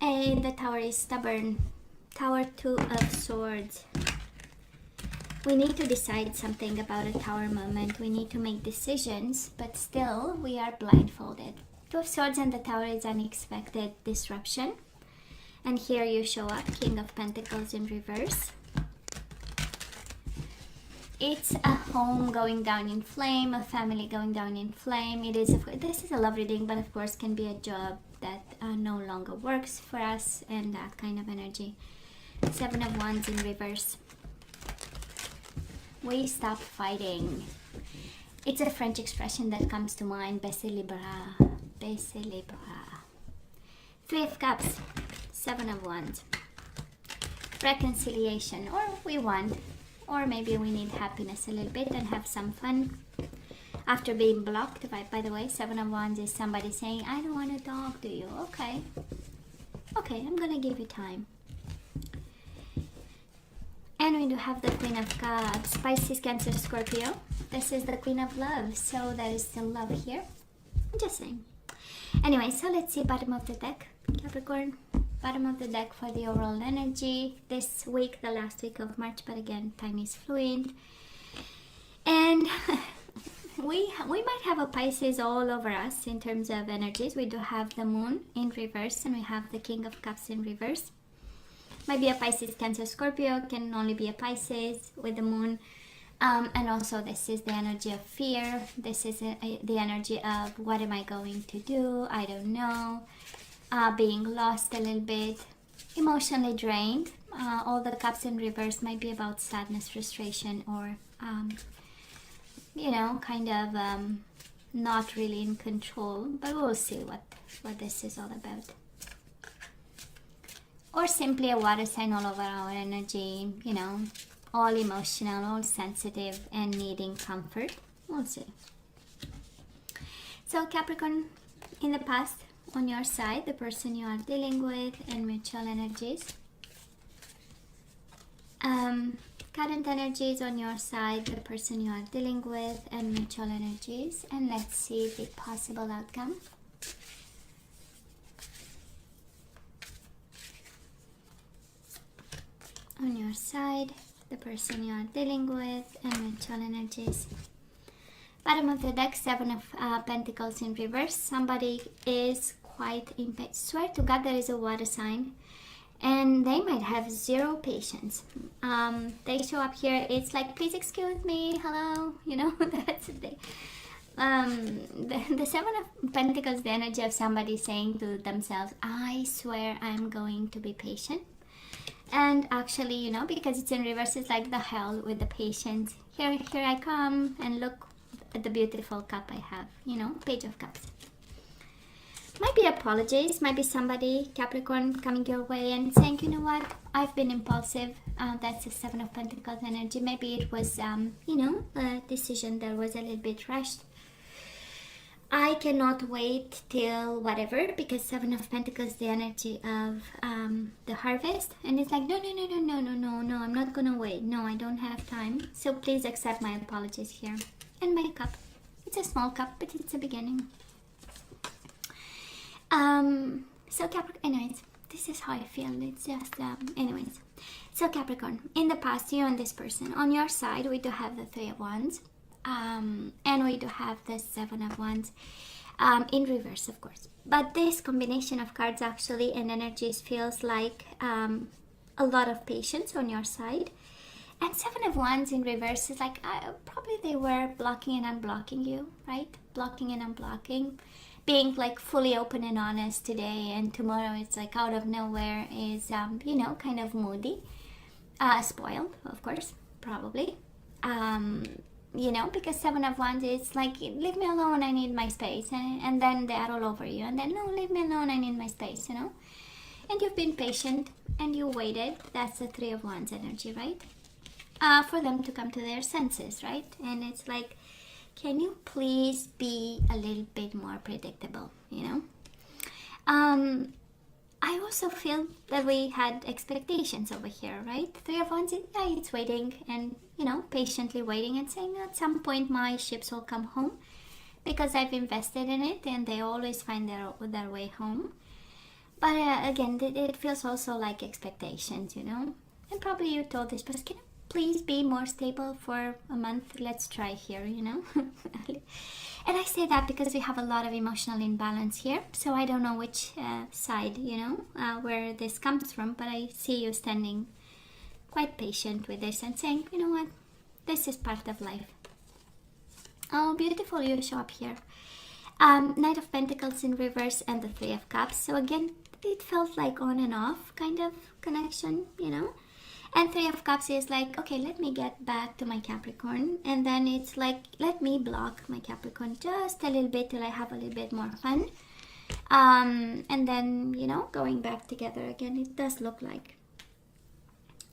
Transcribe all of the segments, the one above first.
And the Tower is stubborn. Tower, Two of Swords. We need to decide something about a Tower moment. We need to make decisions, but still we are blindfolded. Two of Swords and the Tower is unexpected disruption. And here you show up, King of Pentacles in reverse. It's a home going down in flame, a family going down in flame. This is a love reading, but of course can be a job that no longer works for us, and that kind of energy. Seven of Wands in reverse. We stop fighting. It's a French expression that comes to mind. Baissez les bras. Baissez les bras. Three of Cups. Seven of Wands. Reconciliation, or we want, or maybe we need happiness a little bit and have some fun after being blocked. By the way, Seven of Wands is somebody saying, I don't want to talk to you. Okay, I'm gonna give you time. And we do have the Queen of Cups. Pisces, Cancer, Scorpio. This is the Queen of Love, so there is still love here. I'm just saying. Anyway, so let's see bottom of the deck, Capricorn. Bottom of the deck for the overall energy this week, the last week of March, but again, time is fluid. And we might have a Pisces all over us in terms of energies. We do have the Moon in reverse, and we have the King of Cups in reverse. Might be a Pisces, Cancer, Scorpio, can only be a Pisces with the Moon. And also this is the energy of fear. This is the energy of what am I going to do? I don't know. Being lost a little bit, emotionally drained. All the cups in reverse might be about sadness, frustration, or you know, kind of not really in control, but we'll see what this is all about. Or simply a water sign all over our energy, you know, all emotional, all sensitive, and needing comfort. We'll see. So Capricorn, in the past, on your side, the person you are dealing with, and mutual energies. Current energies on your side, the person you are dealing with, and mutual energies. And let's see the possible outcome. On your side, the person you are dealing with, and mutual energies. Bottom of the deck, Seven of Pentacles in reverse. Somebody is quite impatient. Swear to God, there is a water sign, and they might have zero patience. They show up here. It's like, please excuse me, hello. You know, that's the thing. The Seven of Pentacles, the energy of somebody saying to themselves, I swear I'm going to be patient. And actually, you know, because it's in reverse, it's like the hell with the patience. Here I come, and look at the beautiful cup I have, you know, Page of Cups. Might be apologies, might be somebody, Capricorn, coming your way and saying, you know what, I've been impulsive. That's the Seven of Pentacles energy. Maybe it was, you know, a decision that was a little bit rushed. I cannot wait till whatever, because Seven of Pentacles, the energy of the harvest, and it's like, no, I'm not gonna wait. No, I don't have time. So please accept my apologies here. And my cup. It's a small cup, but it's a beginning. So Capricorn, anyways, this is how I feel. It's just, anyways. So Capricorn, in the past, you and this person, on your side, we do have the Three of Wands. And we do have the Seven of Wands in reverse, of course. But this combination of cards actually and energies feels like a lot of patience on your side. And Seven of Wands in reverse is like, probably they were blocking and unblocking you, right? Blocking and unblocking. Being like fully open and honest today, and tomorrow it's like out of nowhere is, you know, kind of moody. Spoiled, of course, probably. You know, because Seven of Wands is like, leave me alone, I need my space. And then they are all over you. And then, no, leave me alone, I need my space, you know. And you've been patient and you waited. That's the Three of Wands energy, right? For them to come to their senses, right? And it's like, can you please be a little bit more predictable, you know? I also feel that we had expectations over here, right? Three of Wands, yeah, it's waiting and, you know, patiently waiting and saying at some point my ships will come home because I've invested in it and they always find their way home. But again, it feels also like expectations, you know. And probably you told this person, can you please be more stable for a month? Let's try here, you know. And I say that because we have a lot of emotional imbalance here. So I don't know which side, you know, where this comes from. But I see you standing quite patient with this and saying, you know what, this is part of life. Oh, beautiful, you show up here. Knight of Pentacles in reverse and the Three of Cups. So again, it felt like on and off kind of connection, you know. And Three of Cups is like, okay, let me get back to my Capricorn. And then it's like, let me block my Capricorn just a little bit till I have a little bit more fun. And then, you know, going back together again, it does look like.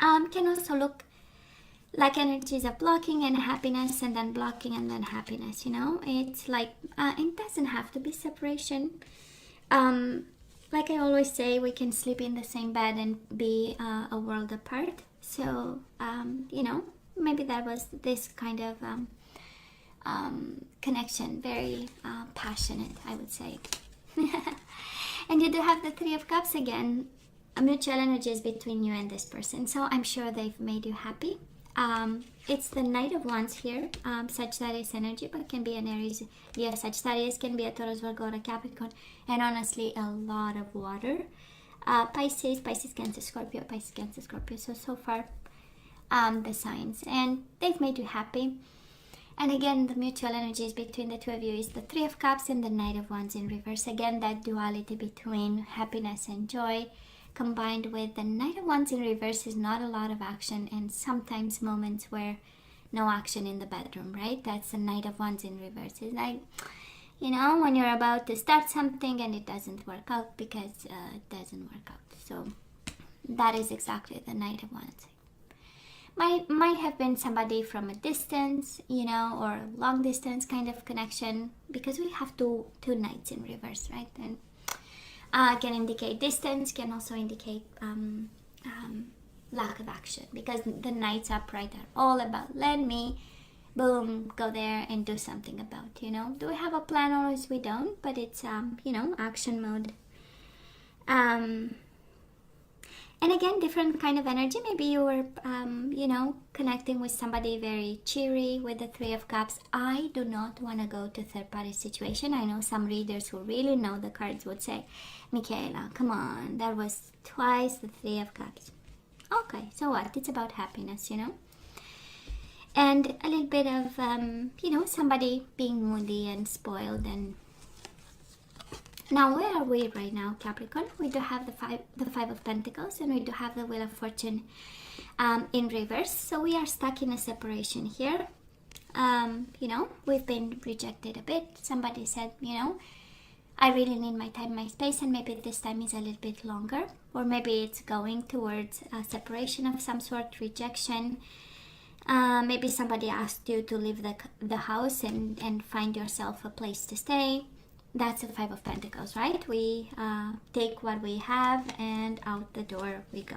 Can also look like energies of blocking and happiness, and then blocking and then happiness, you know. It's like, it doesn't have to be separation. Like I always say, we can sleep in the same bed and be a world apart. So, you know, maybe that was this kind of connection, very passionate, I would say. And you do have the Three of Cups again, mutual energies between you and this person. So I'm sure they've made you happy. It's the Knight of Wands here, Sagittarius energy, but it can be an Aries, yeah, Sagittarius, can be a Taurus, Virgo, or a Capricorn, and honestly a lot of water. Pisces, Cancer, Scorpio, Pisces, Cancer, Scorpio. So far, the signs, and they've made you happy. And again, the mutual energies between the two of you is the Three of Cups and the Knight of Wands in reverse. Again, that duality between happiness and joy, combined with the Knight of Wands in reverse is not a lot of action, and sometimes moments where no action in the bedroom, right? That's the Knight of Wands in reverse. It's like, you know, when you're about to start something and it doesn't work out because it doesn't work out. So that is exactly the Knight of Wands. Might have been somebody from a distance, you know, or long distance kind of connection, because we have two Knights in reverse, right? And can indicate distance, can also indicate lack of action, because the Knights upright are all about let me, boom, go there and do something about, you know. Do we have a plan? Always we don't, but it's, you know, action mode. And again, different kind of energy. Maybe you were, you know, connecting with somebody very cheery with the Three of Cups. I do not want to go to third-party situation. I know some readers who really know the cards would say, Michaela, come on, that was twice the Three of Cups. Okay, so what? It's about happiness, you know. And a little bit of, you know, somebody being moody and spoiled. And now, where are we right now, Capricorn? We do have the Five of Pentacles, and we do have the Wheel of Fortune in reverse. So we are stuck in a separation here. You know, we've been rejected a bit. Somebody said, you know, I really need my time, my space, and maybe this time is a little bit longer. Or maybe it's going towards a separation of some sort, rejection. Maybe somebody asked you to leave the house and find yourself a place to stay. That's the Five of Pentacles, right? We take what we have and out the door we go.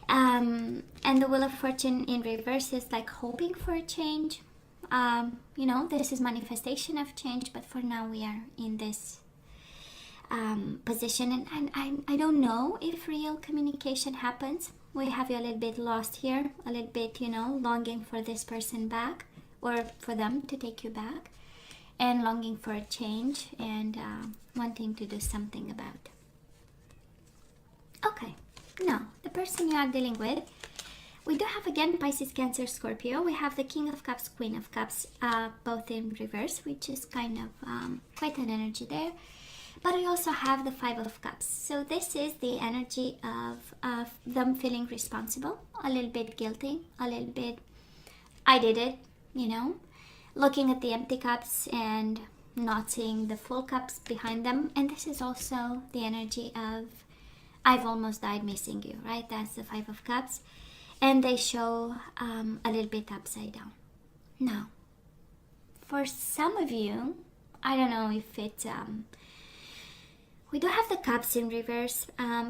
And the Wheel of Fortune in reverse is like hoping for a change. You know, this is manifestation of change, but for now we are in this position. And I don't know if real communication happens. We have you a little bit lost here, a little bit, you know, longing for this person back, or for them to take you back. And longing for a change and wanting to do something about. Okay, now the person you are dealing with, we do have again Pisces, Cancer, Scorpio. We have the King of Cups, Queen of Cups, both in reverse, which is kind of quite an energy there. But we also have the Five of Cups. So this is the energy of them feeling responsible, a little bit guilty, a little bit, I did it, you know. Looking at the empty cups and not seeing the full cups behind them. And this is also the energy of I've almost died missing you, right? That's the Five of Cups. And they show a little bit upside down. Now, for some of you, I don't know if it's... we do have the Cups in reverse,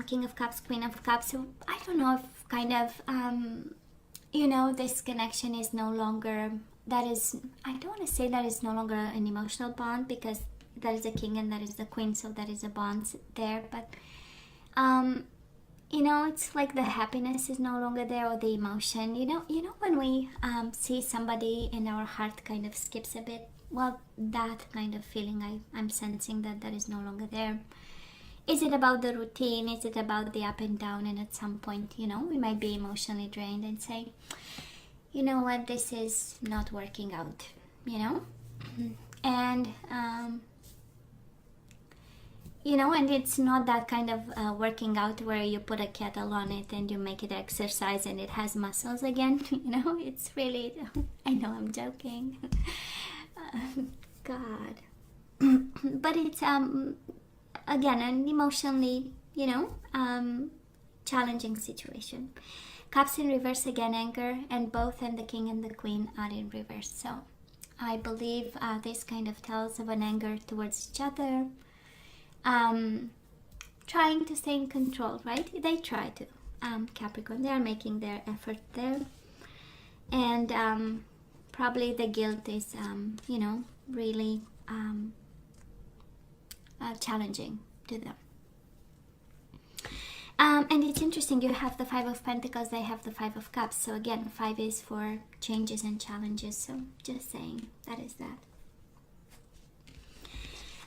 King of Cups, Queen of Cups. So I don't know if kind of, you know, this connection is no longer... That is, I don't want to say that is no longer an emotional bond, because that is a king and that is the queen, so that is a bond there. But You know, it's like the happiness is no longer there, or the emotion. You know when we see somebody and our heart kind of skips a bit. Well, that kind of feeling I'm sensing that is no longer there. Is it about the routine? Is it about the up and down? And at some point, you know, we might be emotionally drained and say, you know what, this is not working out, you know? And you know, and it's not that kind of working out where you put a kettle on it and you make it exercise and it has muscles again. You know, it's really, I know I'm joking. God. But it's, again, an emotionally, you know, challenging situation. Cups in reverse again, anger, and both and the king and the queen are in reverse. So I believe this kind of tells of an anger towards each other. Trying to stay in control, right? They try to, Capricorn, they are making their effort there, and probably the guilt is you know, really challenging to them. And it's interesting, you have the Five of Pentacles, they have the Five of Cups, so again, 5 is for changes and challenges, so just saying, that is that.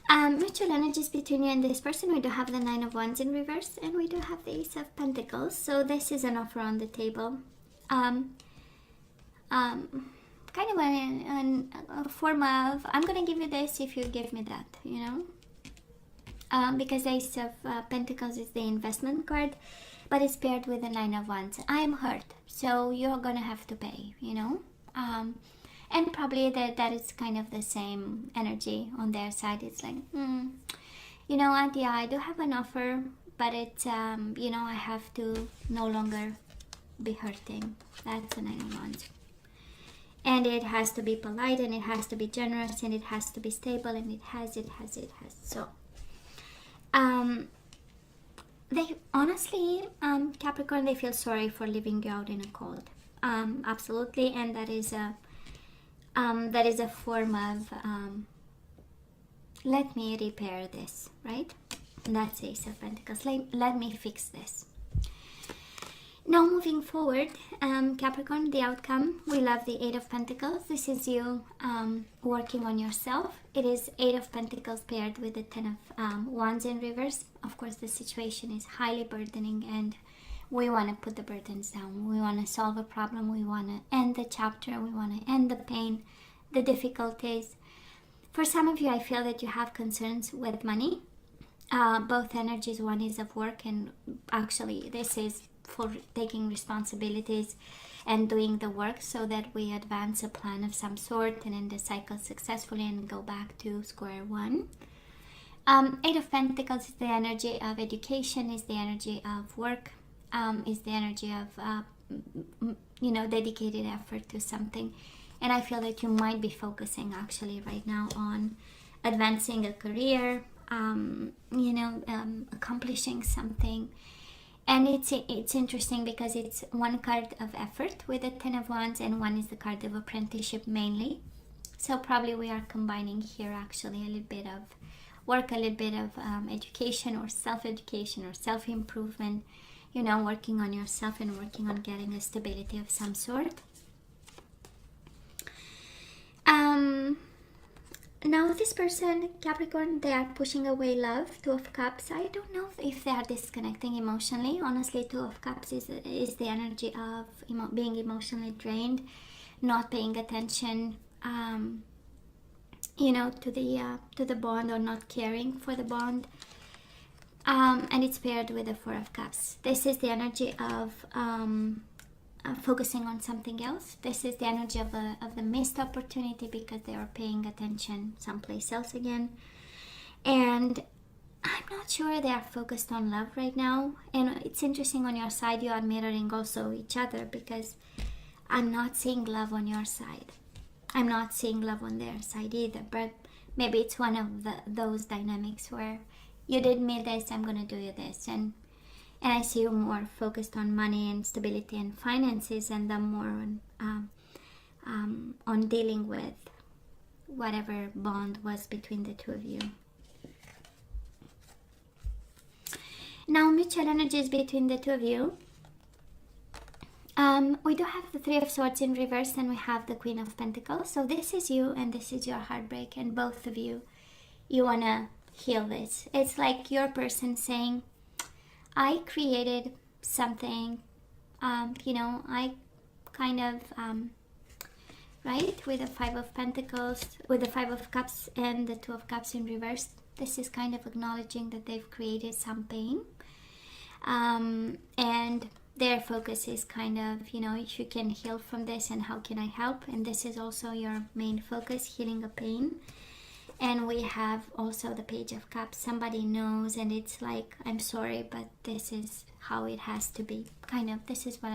Mutual energies between you and this person. We do have the Nine of Wands in reverse, and we do have the Ace of Pentacles. So this is an offer on the table. Kind of a form of, I'm going to give you this if you give me that, you know. Because the Ace of Pentacles is the investment card, but it's paired with the Nine of Wands. I am hurt, so you're going to have to pay, you know. And probably that is kind of the same energy on their side. It's like, you know what, yeah, I do have an offer, but it's, you know, I have to no longer be hurting. That's the Nine of Wands. And it has to be polite, and it has to be generous, and it has to be stable, and it has. So, they honestly, Capricorn, they feel sorry for leaving you out in a cold. Absolutely, and that is a form of let me repair this, right? That's Ace of Pentacles. Let me fix this. Now moving forward, Capricorn, the outcome, we love the Eight of Pentacles. This is you working on yourself. It is Eight of Pentacles paired with the Ten of Wands in reverse. Of course, the situation is highly burdening, and we want to put the burdens down. We want to solve a problem. We want to end the chapter. We want to end the pain, the difficulties. For some of you, I feel that you have concerns with money. Both energies, one is of work, and actually this is for taking responsibilities and doing the work so that we advance a plan of some sort and end the cycle successfully and go back to square one. Eight of Pentacles is the energy of education, is the energy of work, is the energy of you know, dedicated effort to something. And I feel that you might be focusing actually right now on advancing a career, you know, accomplishing something. And it's interesting because it's one card of effort with the Ten of Wands, and one is the card of apprenticeship mainly. So probably we are combining here actually a little bit of work, a little bit of education or self-education or self-improvement, you know, working on yourself and working on getting a stability of some sort. Now this person, Capricorn, they are pushing away love. Two of Cups. I don't know if they are disconnecting emotionally. Honestly, Two of Cups is the energy of being emotionally drained, not paying attention, you know, to the bond, or not caring for the bond. And it's paired with the Four of Cups. This is the energy of focusing on something else. This is the energy of the missed opportunity because they are paying attention someplace else again. And I'm not sure they are focused on love right now. And it's interesting, on your side you are mirroring also each other, because I'm not seeing love on your side. I'm not seeing love on their side either. But maybe it's one of those dynamics where you did me this, I'm going to do you this. And I see you more focused on money and stability and finances, and them more on dealing with whatever bond was between the two of you. Now, mutual energies between the two of you. We do have the Three of Swords in reverse, and we have the Queen of Pentacles. So this is you and this is your heartbreak, and both of you want to heal this. It's like your person saying, I created something, I kind of, right, with the Five of Pentacles, with the Five of Cups and the Two of Cups in reverse. This is kind of acknowledging that they've created some pain. And their focus is kind of, if you can heal from this and how can I help? And this is also your main focus, healing a pain. And we have also the Page of Cups. Somebody knows, and it's like, I'm sorry, but this is how it has to be. Kind of, this is what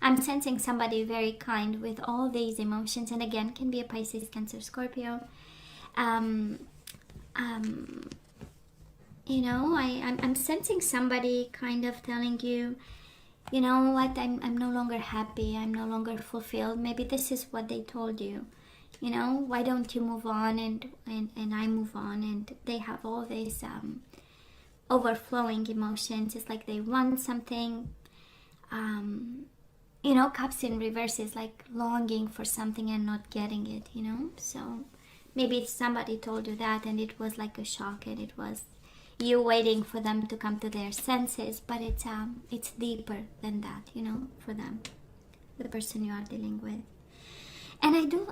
I'm sensing somebody very kind with all these emotions. And again, can be a Pisces, Cancer, Scorpio. I'm sensing somebody kind of telling you, you know what, I'm no longer happy, I'm no longer fulfilled. Maybe this is what they told you. Why don't you move on, and I move on, and they have all these overflowing emotions. It's like they want something. Cups in reverse is like longing for something and not getting it, So maybe somebody told you that and it was like a shock, and it was you waiting for them to come to their senses, but it's deeper than that, for them, the person you are dealing with. And I do,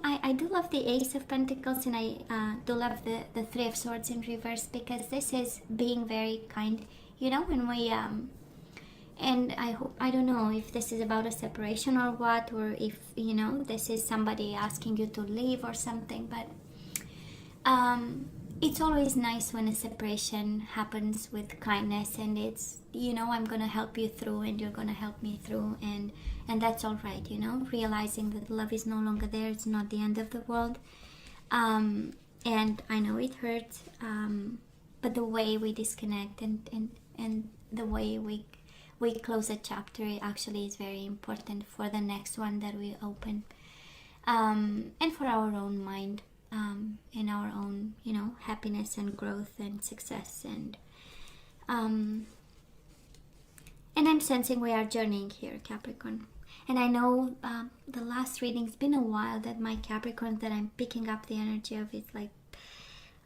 I do love the Ace of Pentacles, and I do love the Three of Swords in reverse, because this is being very kind, when we, and I don't know if this is about a separation or what, or if, this is somebody asking you to leave or something, but it's always nice when a separation happens with kindness, and it's, I'm going to help you through and you're going to help me through, and that's all right, realizing that love is no longer there. It's not the end of the world. And I know it hurts, but the way we disconnect and the way we close a chapter, it actually is very important for the next one that we open, and for our own mind. In our own, happiness and growth and success, and I'm sensing we are journeying here, Capricorn. And I know the last reading's been a while that my Capricorn that I'm picking up the energy of is like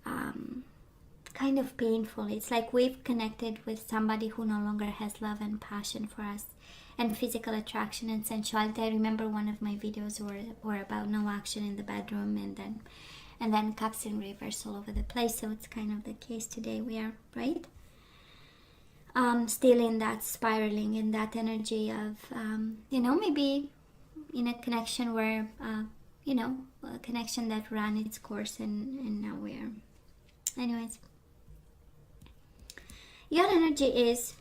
kind of painful. It's like we've connected with somebody who no longer has love and passion for us, and physical attraction and sensuality. I remember one of my videos were about no action in the bedroom, and then cups in reverse all over the place. So it's kind of the case today. We are, right? Still in that spiraling, in that energy of, maybe in a connection where, a connection that ran its course, and now we're, anyways. Your energy is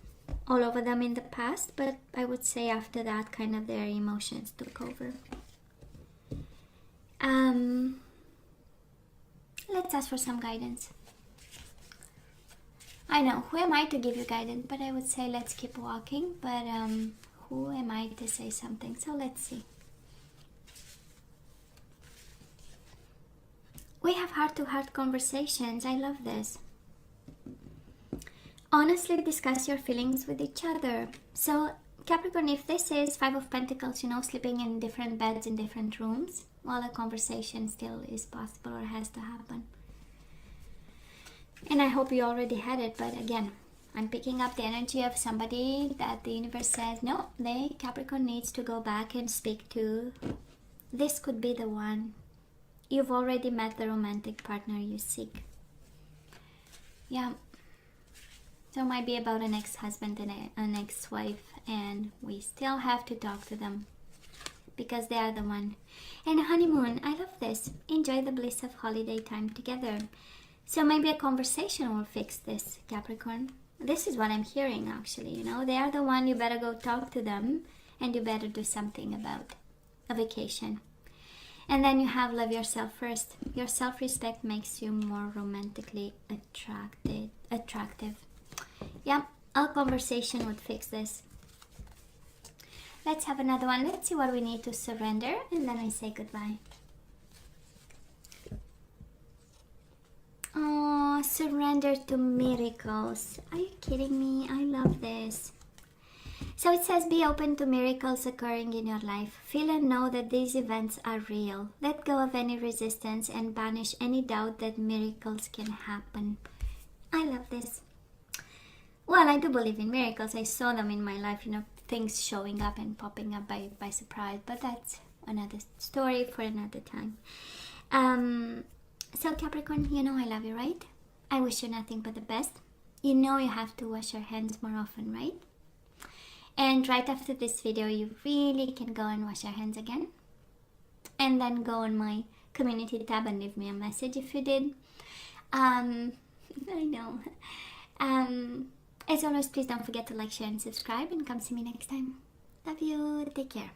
all over them in the past, but I would say after that, kind of their emotions took over. Let's ask for some guidance. I know, who am I to give you guidance? But I would say let's keep walking. But who am I to say something? So let's see. We have heart-to-heart conversations. I love this. Honestly discuss your feelings with each other. So Capricorn, if this is Five of Pentacles, sleeping in different beds in different rooms, well, a conversation still is possible or has to happen. And I hope you already had it, but again, I'm picking up the energy of somebody that the universe says, no, Capricorn needs to go back and speak to. This could be the one. You've already met the romantic partner you seek. Yeah. So it might be about an ex-husband and an ex-wife, and we still have to talk to them because they are the one. And honeymoon, I love this. Enjoy the bliss of holiday time together. So maybe a conversation will fix this, Capricorn. This is what I'm hearing, actually. They are the one. You better go talk to them, and you better do something about a vacation. And then you have love yourself first. Your self-respect makes you more romantically attractive. Yeah, a conversation would fix this. Let's have another one. Let's see what we need to surrender, and then I say goodbye. Oh, Oh, surrender to miracles. Are you kidding me? I love this. So it says, be open to miracles occurring in your life. Feel and know that these events are real. Let go of any resistance and banish any doubt that miracles can happen. I love this. Well, I do believe in miracles. I saw them in my life, things showing up and popping up by surprise. But that's another story for another time. So Capricorn, I love you, right? I wish you nothing but the best. You have to wash your hands more often, right? And right after this video, you really can go and wash your hands again. And then go on my community tab and leave me a message if you did. I know. As always, please don't forget to like, share, and subscribe. And come see me next time. Love you. Take care.